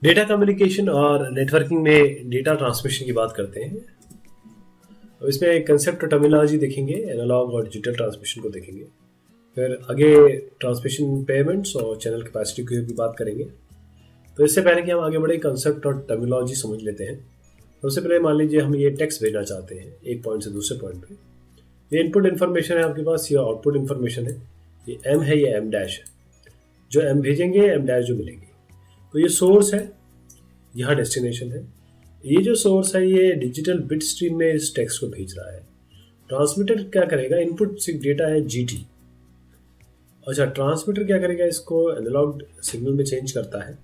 Data communication और networking में data transmission की बात करते हैं। अब इसमें कंसेप्ट टर्मिनोलॉजी देखेंगे, एनालॉग और डिजिटल ट्रांसमिशन को देखेंगे। फिर आगे ट्रांसमिशन पेमेंट्स और चैनल कैपेसिटी की भी बात करेंगे। तो इससे पहले कि हम आगे बढ़े, कंसेप्ट और टर्मिनोलॉजी समझ लेते हैं। सबसे पहले मान लीजिए हम ये टेक्स्ट भेजना चाहते हैं एक पॉइंट से दूसरे पॉइंट पे। ये इनपुट इन्फॉर्मेशन है आपके पास, ये आउटपुट इन्फॉर्मेशन है। ये एम है, ये एम डैश है। जो एम भेजेंगे, एम डैश जो मिलेगी। तो ये सोर्स है, यहाँ डेस्टिनेशन है। ये जो सोर्स है ये डिजिटल बिट स्ट्रीम में इस टेक्स्ट को भेज रहा है। ट्रांसमीटर क्या करेगा, इनपुट डेटा है जीटी। अच्छा, ट्रांसमीटर क्या करेगा, इसको एनालॉग सिग्नल में चेंज करता है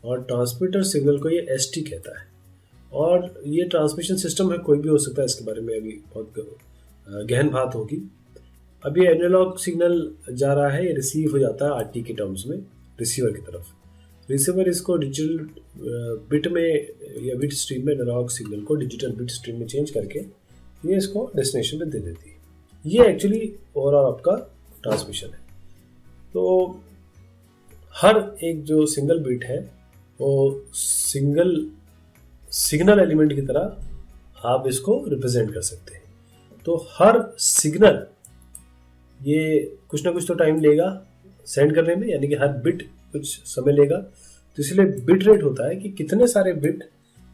और ट्रांसमीटर सिग्नल को ये एसटी कहता है। और ये ट्रांसमिशन सिस्टम है, कोई भी हो सकता है, इसके बारे में अभी बहुत गहन बात होगी। अब ये एनालॉग सिग्नल जा रहा है, ये रिसीव हो जाता है आरटी के टर्म्स में रिसीवर की तरफ। रिसीवर इसको डिजिटल बिट में या बिट स्ट्रीम में एनालॉग सिग्नल को डिजिटल बिट स्ट्रीम में चेंज करके ये इसको डेस्टिनेशन पे दे देती है। ये एक्चुअली ओवरऑल आपका ट्रांसमिशन है। तो हर एक जो सिंगल बिट है वो सिंगल सिग्नल एलिमेंट की तरह आप इसको रिप्रेजेंट कर सकते हैं। तो हर सिग्नल ये कुछ ना कुछ तो टाइम लेगा सेंड करने में, यानी कि हर बिट कुछ समय लेगा। तो इसलिए बिट रेट होता है कि कितने सारे बिट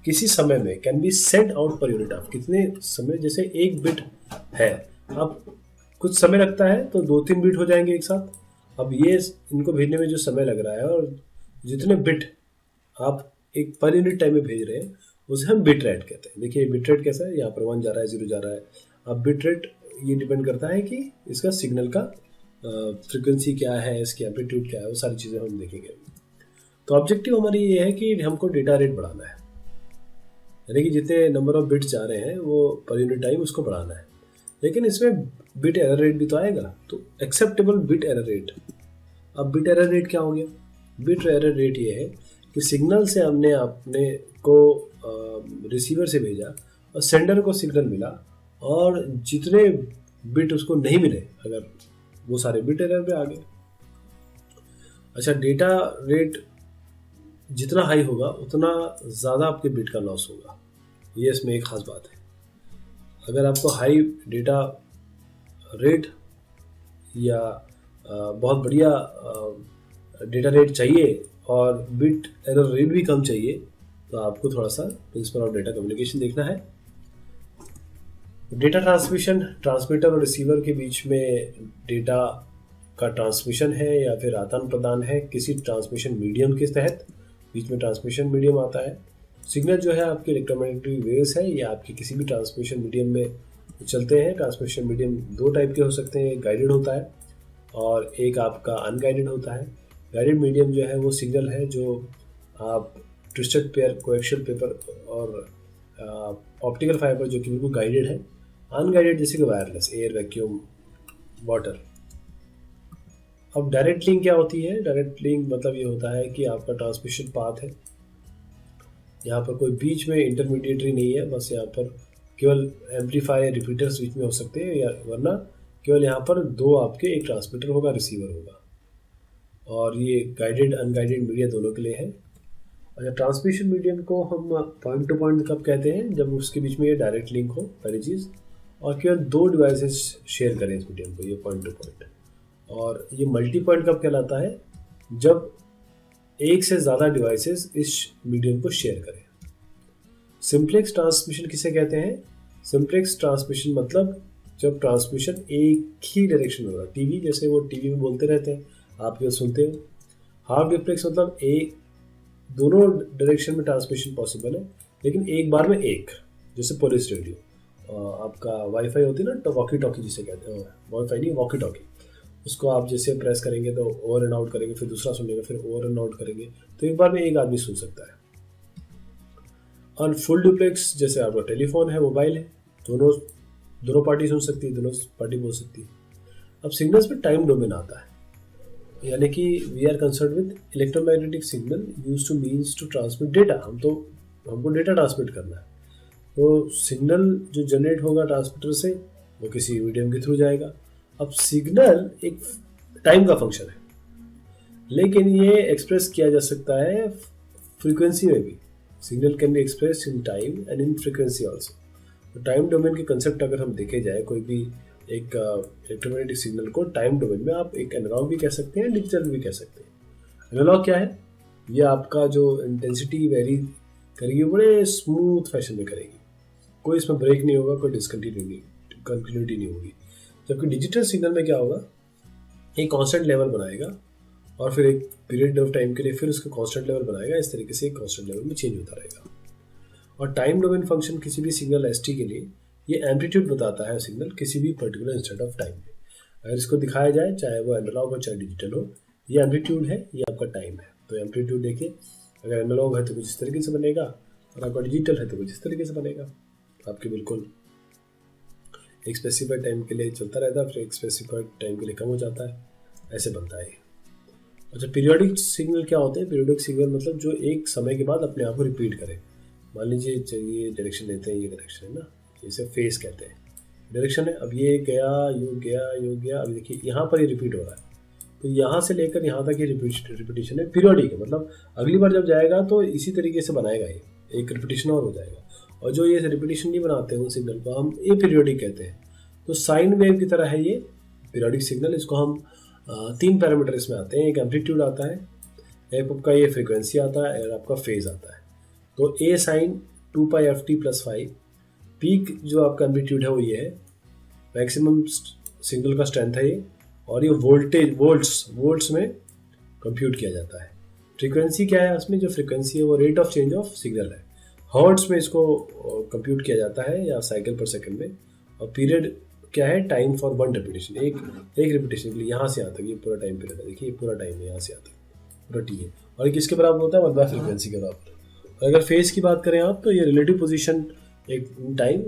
किसी समय में can be send out per unit of. कितने समय, जैसे एक बिट है, आप कुछ समय लगता है तो 2-3 बिट हो जाएंगे एक साथ। अब ये इनको भेजने में जो समय लग रहा है और जितने बिट आप एक पर यूनिट टाइम में भेज रहे हैं उसे हम बिट रेट कहते हैं। देखिए बिट रेट कैसा है, यहाँ पर 1 जा रहा है, 0 जा रहा है। अब बिट रेट ये डिपेंड करता है कि इसका सिग्नल का फ्रिक्वेंसी क्या है, इसकी एम्पलीट्यूड क्या है, वो सारी चीज़ें हम देखेंगे। तो ऑब्जेक्टिव हमारी ये है कि हमको डेटा रेट बढ़ाना है, यानी कि जितने नंबर ऑफ बिट्स जा रहे हैं वो पर यूनिट टाइम उसको बढ़ाना है। लेकिन इसमें बिट एरर रेट भी तो आएगा। तो एक्सेप्टेबल बिट एरर रेट। अब बिट एरर रेट क्या हो गया? बिट एरर रेट ये है कि सिग्नल से हमने अपने को रिसीवर से भेजा और सेंडर को सिग्नल मिला, और जितने बिट उसको नहीं मिले अगर वो सारे बिट एरर पे आ गए। अच्छा, डेटा रेट जितना हाई होगा उतना ज़्यादा आपके बिट का लॉस होगा, ये इसमें एक ख़ास बात है। अगर आपको हाई डेटा रेट या बहुत बढ़िया डेटा रेट चाहिए और बिट एरर रेट भी कम चाहिए, तो आपको थोड़ा सा प्रिंसिपल ऑफ डेटा कम्युनिकेशन देखना है। डेटा ट्रांसमिशन, ट्रांसमीटर और रिसीवर के बीच में डेटा का ट्रांसमिशन है या फिर आदान प्रदान है किसी ट्रांसमिशन मीडियम के तहत। बीच में ट्रांसमिशन मीडियम आता है। सिग्नल जो है आपके इलेक्ट्रोमैग्नेटिक वेव्स है, ये आपके किसी भी ट्रांसमिशन मीडियम में चलते हैं। ट्रांसमिशन मीडियम 2 टाइप के हो सकते हैं, एक गाइडेड होता है और एक आपका अनगाइडेड होता है। गाइडेड मीडियम जो है वो सिग्नल है जो आप ट्विस्टेड पेयर, कोएक्शियल पेपर और ऑप्टिकल फाइबर जो कि बिल्कुल गाइडेड है। अनगाइडेड जैसे कि वायरलेस, एयर, वैक्यूम, वाटर। अब डायरेक्ट लिंक क्या होती है? डायरेक्ट लिंक मतलब ये होता है कि आपका ट्रांसमिशन पाथ है, यहाँ पर कोई बीच में इंटरमीडिएटरी नहीं है, बस यहाँ पर केवल एम्पलीफायर, रिपीटर्स बीच में हो सकते हैं, या वरना केवल यहाँ पर 2 आपके, एक ट्रांसमीटर होगा, रिसीवर होगा। और ये गाइडेड अनगाइडेड मीडिया दोनों के लिए है। अच्छा, ट्रांसमिशन मीडियम को हम पॉइंट टू पॉइंट कब कहते हैं? जब उसके बीच में ये डायरेक्ट लिंक हो, पहली चीज़, और केवल 2 डिवाइसेस शेयर करें इस मीडियम को, ये पॉइंट टू पॉइंट। और ये मल्टी पॉइंट कब कहलाता है? जब एक से ज़्यादा डिवाइसेस इस मीडियम को शेयर करें। सिंप्लेक्स ट्रांसमिशन किसे कहते हैं? सिंप्लेक्स ट्रांसमिशन मतलब जब ट्रांसमिशन एक ही डायरेक्शन में होगा। टीवी, जैसे वो टीवी में बोलते रहते हैं, आप ये सुनते हो। हाफ डुप्लेक्स मतलब एक दोनों डायरेक्शन में ट्रांसमिशन पॉसिबल है, लेकिन एक बार में एक, जैसे पुलिस रेडियो। आपका वाईफाई होती है ना, वॉकी टॉकी जिसे कहते हैं, वाईफाई नहीं, वॉकी टॉकी। उसको आप जैसे प्रेस करेंगे तो ओवर एंड आउट करेंगे, फिर दूसरा सुनेगा, फिर ओवर एंड आउट करेंगे, तो एक बार में एक आदमी सुन सकता है। और फुल डुप्लेक्स जैसे आपका टेलीफोन है, मोबाइल है, दोनों पार्टी सुन सकती है, दोनों पार्टी बोल सकती है। अब सिग्नल्स में टाइम डोमेन आता है, यानी कि we are concern with electromagnetic signal use to means to transmit data. हमको डेटा ट्रांसमिट करना है। तो सिग्नल जो जनरेट होगा ट्रांसमीटर से वो किसी मीडियम के थ्रू जाएगा। अब सिग्नल एक टाइम का फंक्शन है, लेकिन ये एक्सप्रेस किया जा सकता है फ्रीक्वेंसी में भी signal can be express in time and in frequency also. तो टाइम डोमेन के कंसेप्ट अगर हम देखे जाए, कोई भी एक इलेक्ट्रोमैग्नेटिक सिग्नल को टाइम डोमेन में आप एक एनालॉग भी कह सकते हैं, डिजिटल भी कह सकते हैं। एनालॉग क्या है? ये आपका जो इंटेंसिटी वेरी करेगी बड़े स्मूथ फैशन में करेगी, कोई इसमें ब्रेक नहीं होगा, कोई कंटिन्यूटी नहीं होगी। जबकि डिजिटल सिग्नल में क्या होगा, एक कांस्टेंट लेवल बनाएगा और फिर एक पीरियड ऑफ टाइम के लिए फिर उसका कांस्टेंट लेवल बनाएगा, इस तरीके से एक कांस्टेंट लेवल में चेंज होता रहेगा। और टाइम डोमेन फंक्शन किसी भी सिग्नल एस टी के लिए ये एम्पलीट्यूड बताता है सिग्नल किसी भी पर्टिकुलर इंस्टेंट ऑफ टाइम में। अगर इसको दिखाया जाए, चाहे वो एनालॉग हो चाहे डिजिटल हो, ये एम्पलीट्यूड है, ये आपका टाइम है। तो एम्पलीट्यूड देखिए, अगर एनालॉग है तो कुछ इस तरीके से बनेगा और आपका डिजिटल है तो कुछ इस तरीके से बनेगा। आपके बिल्कुल एक स्पेसिफाइड टाइम के लिए चलता रहता है, फिर एक स्पेसिफाइड टाइम के लिए कम हो जाता है, ऐसे बनता है। अच्छा, पीरियोडिक सिग्नल क्या होते हैं? पीरियोडिक सिग्नल मतलब जो एक समय के बाद अपने आप को रिपीट करे। मान लीजिए ये डायरेक्शन लेते हैं, ये डायरेक्शन है ना, इसे फेस कहते हैं, डायरेक्शन है। अब ये गया, यूँ गया, यूँ गया, अभी देखिए यहाँ पर ये रिपीट हो रहा है, तो यहाँ से लेकर यहाँ तक ये रिपीटिशन है, पीरियोडिक है। मतलब अगली बार जब जाएगा तो इसी तरीके से बनाएगा, ये एक रिपीटिशन और हो जाएगा। और जो ये रिपीटिशन नहीं बनाते हैं उन सिग्नल को हम ए पीरियोडिक कहते हैं। तो साइन वेव की तरह है ये पीरियोडिक सिग्नल। इसको हम 3 पैरामीटर इसमें आते हैं, एक एम्पलीट्यूड आता है, एक आपका ये फ्रीक्वेंसी आता है और आपका फेज आता है। तो ए साइन 2π/f t+5, पीक जो आपका एम्पलीट्यूड है वो ये है, मैक्सिमम सिग्नल का स्ट्रेंथ है ये, और ये वोल्टेज वोल्ट्स में कंप्यूट किया जाता है। फ्रीक्वेंसी क्या है उसमें? जो फ्रीक्वेंसी है वो rate of change of signal है, हर्ट्ज में इसको कंप्यूट किया जाता है या साइकिल पर सेकंड में। और पीरियड क्या है? टाइम फॉर वन रिपीटिशन, एक रिपीटिशन के लिए यहाँ से यहाँ तक ये पूरा टाइम पीरियड है। देखिए ये पूरा टाइम है, यहाँ से यहाँ तक पूरा टी है, और ये किसके बराबर होता है? 1/फ्रीक्वेंसी के बराबर। और अगर फेज की बात करें आप, तो ये रिलेटिव पोजीशन एक time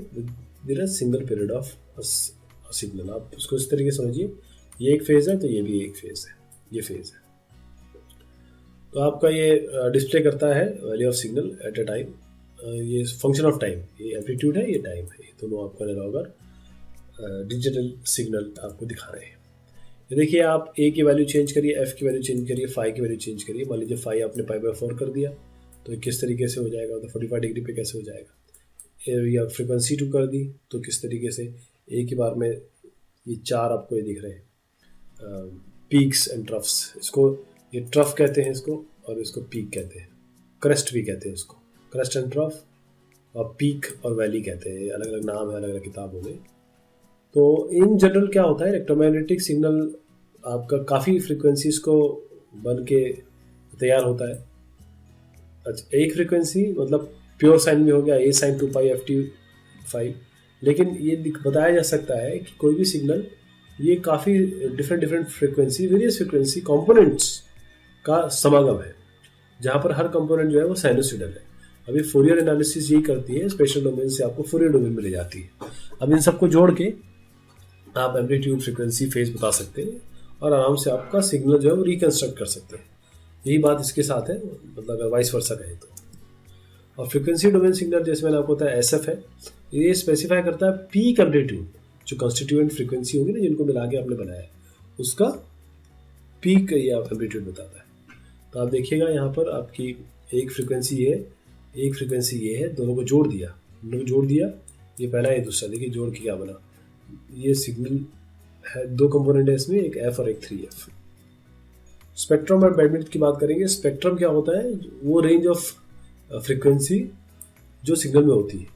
with a single period of signal. आप उसको इस तरीके समझिए, ये एक फेज है तो ये भी एक फेज है, ये फेज है। तो आपका ये डिस्प्ले करता है value of signal at a time, ये फंक्शन ऑफ टाइम, ये एम्पलीट्यूड है, ये टाइम है, ये दोनों आपका एनालॉग और डिजिटल सिग्नल आपको दिखा रहे हैं। ये देखिए, आप ए की वैल्यू चेंज करिए, एफ की वैल्यू चेंज करिए, फाई की वैल्यू चेंज करिए। मान लीजिए फाई आपने π/4 कर दिया तो किस तरीके से हो जाएगा? तो 45 डिग्री पे कैसे हो जाएगा? या फ्रिक्वेंसी 2 कर दी तो किस तरीके से? एक ही बार में ये 4 आपको ये दिख रहे हैं, पीक्स एंड ट्रफ्स। इसको ये ट्रफ कहते हैं इसको, और इसको पीक कहते हैं, क्रेस्ट भी कहते हैं इसको, क्रेस्ट एंड ट्रफ, और पीक और वैली कहते हैं। अलग अलग नाम है अलग अलग किताबों में। तो इन जनरल क्या होता है, इलेक्ट्रोमैग्नेटिक सिग्नल आपका काफ़ी फ्रीक्वेंसीज को बन के तैयार होता है। अच्छा, एक फ्रीक्वेंसी मतलब प्योर साइन में हो गया ए साइन 2π/f t5, लेकिन ये बताया जा सकता है कि कोई भी सिग्नल ये काफ़ी different frequency, various frequency components का समागम है, जहाँ पर हर कंपोनेंट जो है वो साइनोसॉइडल है। अभी फोरियर एनालिसिस यही करती है, स्पेशल डोमेन से आपको फोरियर डोमेन में ले जाती है। अब इन सबको जोड़ के आप एम्पलीट्यूड, फ्रीक्वेंसी, फेज बता सकते हैं और आराम से आपका सिग्नल जो है वो रिकंस्ट्रक्ट कर सकते हैं। यही बात इसके साथ है, मतलब अगर वाइस वर्सा कहें तो। और फ्रीक्वेंसी डोमेन सिग्नल जैसे मैंने आपको बताया SF है, ये स्पेसिफाई करता है पीक एम्पलीट्यूड, जो कंस्टिट्यूएंट फ्रीक्वेंसी होगी ना जिनको मिला के आपने बनाया है, उसका पीक ये एम्पलीट्यूड बताता है। तो आप देखिएगा यहाँ पर आपकी एक फ्रीक्वेंसी ये है, एक फ्रीक्वेंसी ये है, दोनों को जोड़ दिया, ये पहला है दूसरा, देखिए जोड़ के क्या बना। ये सिग्नल है, 2 कंपोनेंट है इसमें, एक F और एक 3F। स्पेक्ट्रम और बैंडविड्थ की बात करेंगे। स्पेक्ट्रम क्या होता है? वो रेंज ऑफ फ्रीक्वेंसी जो सिग्नल में होती है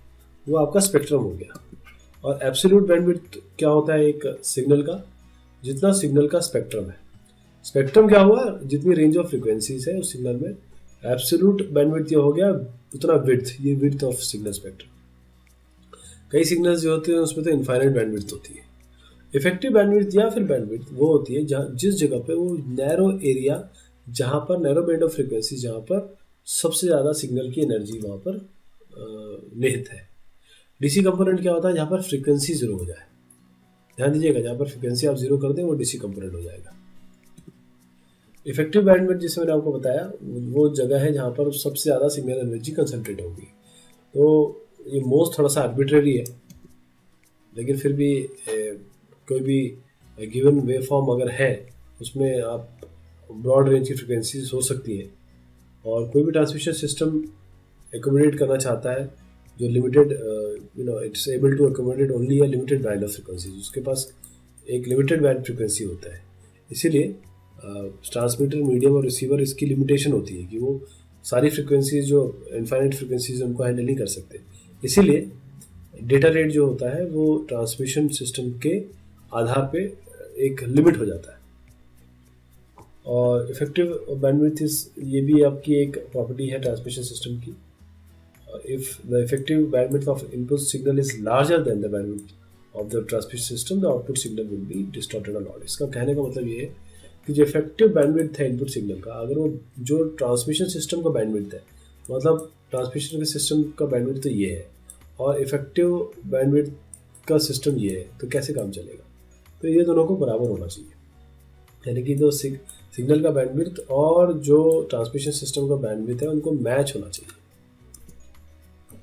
वो आपका स्पेक्ट्रम हो गया। और एब्सोल्यूट बैंडविड्थ क्या होता है एक सिग्नल का? जितना सिग्नल का स्पेक्ट्रम है। स्पेक्ट्रम क्या हुआ? जितनी रेंज ऑफ फ्रीक्वेंसीज है उस सिग्नल में। एब्सोल्यूट बैंडविड्थ ये हो गया उतना विड्थ, ये विड्थ ऑफ सिग्नल स्पेक्ट्रम। कई सिग्नल्स जो होते हैं उसमें तो इनफाइनाइट बैंडविड्थ होती है। इफेक्टिव बैंडविड्थ या फिर बैंडविड्थ वो होती है जहाँ जिस जगह पे वो नैरो एरिया, जहाँ पर नैरो बैंड ऑफ फ्रीक्वेंसी, जहाँ पर सबसे ज़्यादा सिग्नल की एनर्जी वहाँ पर निहित है। डीसी कंपोनेंट क्या होता है? जहाँ पर फ्रीक्वेंसी 0 हो जाए। ध्यान दीजिएगा, जहाँ पर फ्रीक्वेंसी आप 0 कर दें वो डीसी कंपोनेंट हो जाएगा। इफेक्टिव बैंडविड्थ जिसे मैंने आपको बताया वो जगह है जहाँ पर सबसे ज़्यादा सिग्नल एनर्जी कंसनट्रेट होगी। तो ये मोस्ट थोड़ा सा आर्बिट्रेरी है, लेकिन फिर भी कोई भी गिवन वेव फॉर्म अगर है उसमें आप ब्रॉड रेंज की फ्रिक्वेंसीज हो सकती है, और कोई भी ट्रांसमिशन सिस्टम एकोमोडेट करना चाहता है जो limited its able to accommodate only a limited band of frequencies, उसके पास एक लिमिटेड बैंड फ्रिक्वेंसी होता है। इसीलिए ट्रांसमीटर, मीडियम और रिसीवर इसकी लिमिटेशन होती है कि वो सारी फ्रिक्वेंसीज जो इनफाइनाइट फ्रिक्वेंसीज उनको हैंडल नहीं कर सकते। इसीलिए डेटा रेट जो होता है वो ट्रांसमिशन सिस्टम के आधार पे एक लिमिट हो जाता है। और इफेक्टिव बैंडविड्थ ये भी आपकी एक प्रॉपर्टी है ट्रांसमिशन सिस्टम की। if the effective bandwidth of input signal is larger than the bandwidth of the transmission system, the output signal will be distorted or loud। इसका कहने का मतलब ये है कि जो इफेक्टिव बैंडविड्थ है इनपुट सिग्नल का, अगर वो जो ट्रांसमिशन सिस्टम का बैंडविड्थ है, मतलब ट्रांसमिशन के सिस्टम का बैंडविड्थ तो ये है और इफेक्टिव बैंडविड्थ का सिस्टम ये है, तो कैसे काम चलेगा? तो ये दोनों को बराबर होना चाहिए, यानी कि जो सिग्नल का बैंडविड्थ और जो ट्रांसमिशन सिस्टम का बैंडविड्थ है उनको मैच होना चाहिए।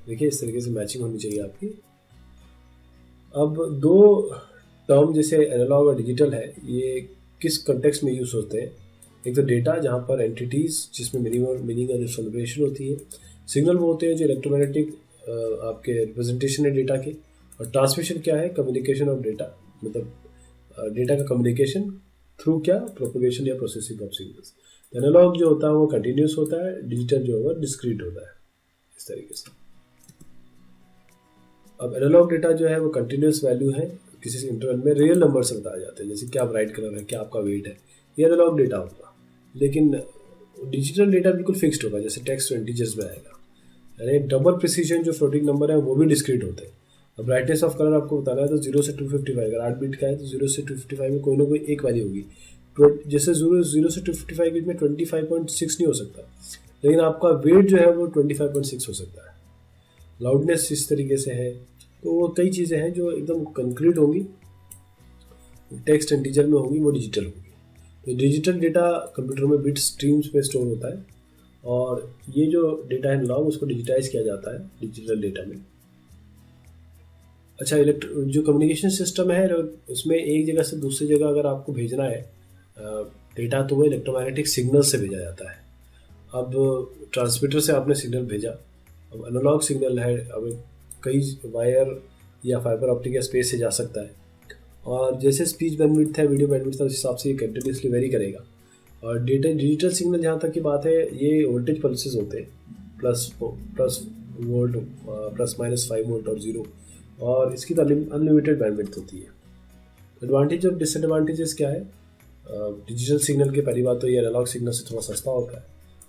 देखिए इस तरीके से मैचिंग होनी चाहिए आपकी। अब दो टर्म जैसे एनालॉग और डिजिटल है, ये किस कंटेक्स्ट में यूज़ होते हैं? एक तो डेटा, जहाँ पर एंटिटीज़ जिसमें मीनिंग और रिप्रेजेंटेशन होती है। सिग्नल वो होते हैं जो इलेक्ट्रोमैग्नेटिक आपके रिप्रेजेंटेशन है डेटा के। और ट्रांसमिशन क्या है? कम्युनिकेशन ऑफ डेटा, मतलब डेटा का कम्युनिकेशन थ्रू क्या? प्रोपगेशन या प्रोसेसिंग ऑफ सिग्नल्स। एनालॉग जो होता है वो कंटिन्यूस होता है, डिजिटल जो होगा डिस्क्रीट होता है, इस तरीके से। अब एनालॉग डेटा जो है वो कंटिन्यूस वैल्यू है, किसी इंटरवल में रियल नंबर से बताया जाते हैं, जैसे क्या ब्राइट कलर है, क्या आपका वेट है, ये एनालॉग डेटा होगा। लेकिन डिजिटल डेटा बिल्कुल फिक्स्ड होगा, जैसे टेक्स्ट इंटीजर्स में आएगा। यानी डबल प्रिसीजन जो फ्लोटिंग नंबर है वो भी डिस्क्रीट होते हैं। अब ब्राइटनेस ऑफ कलर आपको बताना है तो 0 से 255, अगर 8 बिट का है तो 0 से 255 में कोई ना कोई एक वैल्यू होगी। जैसे 0 से 255 के बीच में 25.6 नहीं हो सकता, लेकिन आपका वेट जो है वो 25.6 हो सकता है। लाउडनेस इस तरीके से है। तो वो कई चीज़ें हैं जो एकदम कंक्रीट होंगी, टेक्स्ट इंटीजर में होंगी, वो डिजिटल होगी। तो डिजिटल डेटा कंप्यूटर में बिट स्ट्रीम्स में स्टोर होता है और ये जो डेटा है एनालॉग उसको डिजिटाइज किया जाता है डिजिटल डेटा में। अच्छा, जो कम्युनिकेशन सिस्टम है उसमें एक जगह से दूसरी जगह अगर आपको भेजना है डेटा तो वो इलेक्ट्रोमैग्नेटिक सिग्नल से भेजा जाता है। अब ट्रांसमीटर से आपने सिग्नल भेजा, अब एनालॉग सिग्नल है, अब कई वायर या फाइबर ऑप्टिक या स्पेस से जा सकता है। और जैसे स्पीच बैंडविड्थ है, वीडियो बैंडविड्थ है, उस हिसाब से ये कंटिन्यूसली वेरी करेगा। और डिजिटल सिग्नल जहाँ तक की बात है, ये वोल्टेज पल्सेस होते हैं, plus volt, plus minus 5 volt और 0, और इसकी तो अनलिमिटेड बैंडविड्थ होती है। एडवांटेज और डिसएडवांटेजेस क्या है? डिजिटल सिग्नल की पहली बात तो ये एनालॉग सिग्नल से थोड़ा सस्ता होता है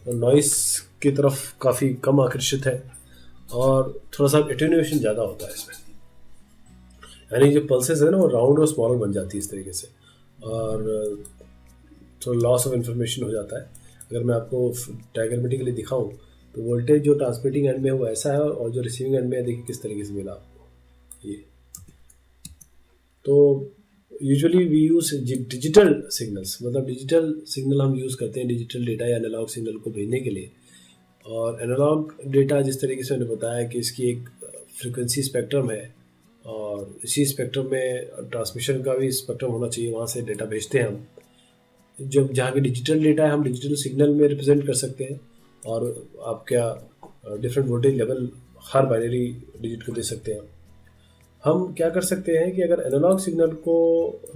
और नॉइस की तरफ काफ़ी कम आकर्षित है और थोड़ा सा एटेन्यूएशन ज़्यादा होता है इसमें, यानी जो पल्सेस है ना वो राउंड और स्मॉलर बन जाती है इस तरीके से, और थोड़ा लॉस ऑफ इन्फॉर्मेशन हो जाता है। अगर मैं आपको डायग्रामेटिकली दिखाऊं तो वोल्टेज जो ट्रांसमिटिंग एंड में है वो ऐसा है और जो रिसीविंग एंड में है देखिए किस तरीके से मिला आपको ये। तो usually we use digital signals, मतलब डिजिटल सिग्नल हम यूज़ करते हैं डिजिटल डेटा या एनालॉग सिग्नल को भेजने के लिए। और एनालॉग डेटा जिस तरीके से मैंने बताया कि इसकी एक फ्रिक्वेंसी स्पेक्ट्रम है और इसी स्पेक्ट्रम में ट्रांसमिशन का भी स्पेक्ट्रम होना चाहिए, वहाँ से डेटा भेजते हैं हम। जब जहाँ के डिजिटल डेटा है हम डिजिटल सिग्नल में रिप्रेजेंट कर सकते हैं और आप क्या डिफरेंट वोल्टेज लेवल हर बाइनरी डिजिट को दे सकते हैं। हम क्या कर सकते हैं कि अगर एनालॉग सिग्नल को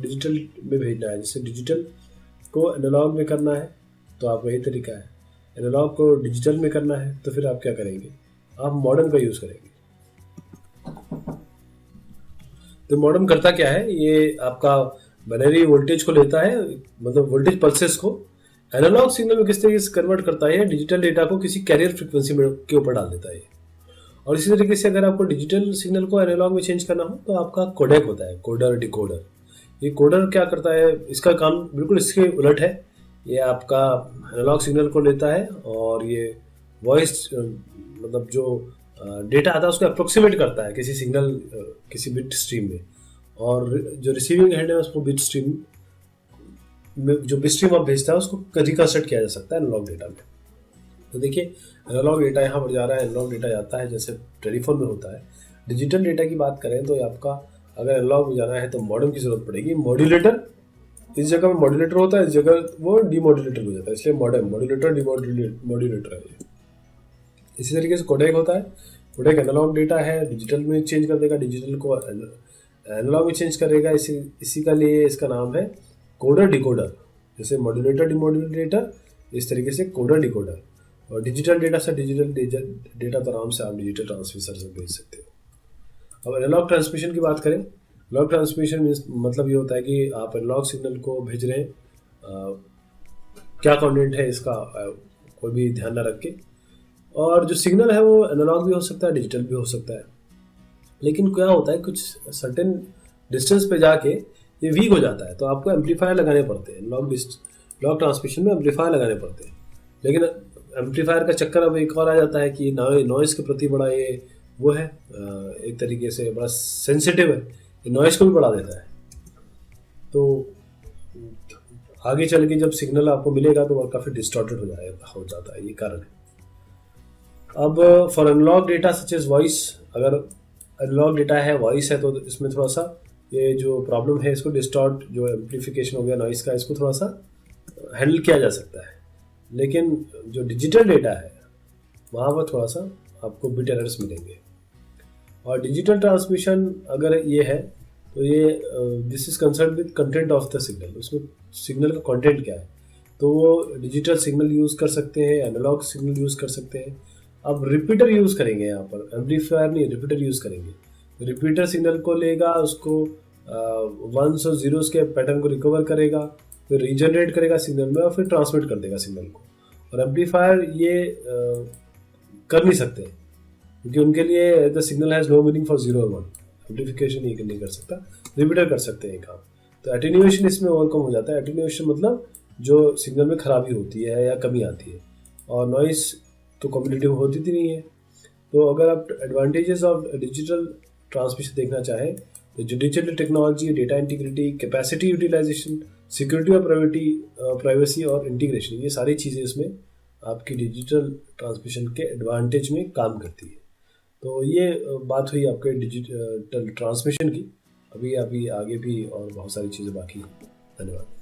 डिजिटल में भेजना है, जैसे डिजिटल को एनालॉग में करना है तो आप वही तरीका है, एनालॉग को डिजिटल में करना है तो फिर आप क्या करेंगे? आप मॉडेम का यूज़ करेंगे। तो मॉडेम करता क्या है? ये आपका बाइनरी वोल्टेज को लेता है, मतलब वोल्टेज पल्सेस को एनालॉग सिग्नल में किस तरीके से कन्वर्ट करता है, डिजिटल डेटा को किसी कैरियर फ्रिक्वेंसी के ऊपर डाल देता है। और इसी तरीके से अगर आपको डिजिटल सिग्नल को एनालॉग में चेंज करना हो तो आपका कोडेक होता है, कोडर डिकोडर। ये कोडर क्या करता है? इसका काम बिल्कुल इसके उलट है। ये आपका एनालॉग सिग्नल को लेता है और ये वॉइस मतलब जो डेटा आता है उसको अप्रोक्सीमेट करता है किसी सिग्नल किसी बिट स्ट्रीम में, और जो रिसीविंग हेड है उसको बिट स्ट्रीम में जो बिट स्ट्रीम आप भेजता है उसको रिकंस्ट्रक्ट किया जा सकता है एनालॉग डेटा में। तो देखिए एनालॉग डेटा यहाँ पर जा रहा है, एनालॉग डेटा जाता है जैसे टेलीफोन में होता है। डिजिटल डेटा की बात करें तो आपका अगर एनालॉग में जाना है तो मॉडेम की ज़रूरत पड़ेगी, मॉड्यूलेटर इस जगह में मॉड्यूलेटर होता है, इस जगह वो डीमॉड्यूलेटर हो जाता है, इसलिए मॉडेम मॉड्यूलेटर डीमॉड्यूलेटर है ये। इसी तरीके से कोडेक होता है। कोडेक एनालॉग डेटा है, डिजिटल में चेंज कर देगा, डिजिटल को एनालॉग में चेंज करेगा। इसी का लिए इसका नाम है कोडर डिकोडर। जैसे मॉड्यूलेटर डीमॉड्यूलेटर, इस तरीके से कोडर डिकोडर। और डिजिटल डेटा से डिजिटल डेटा तो आराम से आप डिजिटल ट्रांसमीटर से भेज सकते हो। अब एनालॉग ट्रांसमिशन की बात करें, एनालॉग ट्रांसमिशन मतलब ये होता है कि आप एनालॉग सिग्नल को भेज रहे हैं, क्या कंटेंट है इसका कोई भी ध्यान ना रख के। और जो सिग्नल है वो एनालॉग भी हो सकता है, डिजिटल भी हो सकता है। लेकिन क्या होता है, कुछ सर्टेन डिस्टेंस पे जाके ये वीक हो जाता है, तो आपको एम्पलीफायर लगाने पड़ते हैं। लॉग ट्रांसमिशन में एम्पलीफायर लगाने पड़ते हैं। लेकिन एम्पलीफायर का चक्कर अब एक और आ जाता है कि नॉइज़ के प्रति बड़ा ये वो है, एक तरीके से बड़ा सेंसिटिव है, ये नॉइज़ को भी बढ़ा देता है। तो आगे चल के जब सिग्नल आपको मिलेगा तो वो काफ़ी डिस्टॉर्टेड हो जाता है, ये कारण है। अब for analogue data such as voice, अगर एनालॉग डेटा है, वॉइस है, तो इसमें थोड़ा सा ये जो प्रॉब्लम है, इसको डिस्टॉर्ट जो एम्प्लीफिकेशन हो गया नॉइस का, इसको थोड़ा सा हैंडल किया जा सकता है। लेकिन जो डिजिटल डेटा है वहाँ पर थोड़ा सा आपको बिट एरर्स मिलेंगे। और डिजिटल ट्रांसमिशन अगर ये है तो ये this is concern with content of the signal, उसमें सिग्नल का कंटेंट क्या है। तो वो डिजिटल सिग्नल यूज़ कर सकते हैं, एनालॉग सिग्नल यूज़ कर सकते हैं। अब रिपीटर यूज़ करेंगे यहाँ पर, एम्पलीफायर नहीं, रिपीटर यूज़ करेंगे। रिपीटर सिग्नल को लेगा, उसको वंस और जीरोस के पैटर्न को रिकवर करेगा, फिर रीजनरेट करेगा सिग्नल में और फिर ट्रांसमिट कर देगा सिग्नल को। और एम्पलीफायर ये कर नहीं सकते क्योंकि उनके लिए the signal has no meaning for 0 और 1, एम्पलीफिकेशन ये नहीं कर सकता। रिपीटर कर सकते हैं काम। तो एटेन्यूएशन इसमें ओवरकम हो जाता है। एटेन्यूएशन मतलब जो सिग्नल में खराबी होती है या कमी आती है, और नॉइस तो कम्युनिकेटिव होती थी नहीं है। तो अगर आप एडवांटेजेस ऑफ डिजिटल ट्रांसमिशन देखना चाहें तो digital technology, data integrity, capacity utilisation, security और प्राइवेसी और इंटीग्रेशन, ये सारी चीज़ें इसमें आपकी डिजिटल ट्रांसमिशन के एडवांटेज में काम करती है। तो ये बात हुई आपके डिजिटल ट्रांसमिशन की। अभी आगे भी और बहुत सारी चीज़ें बाकी हैं। धन्यवाद।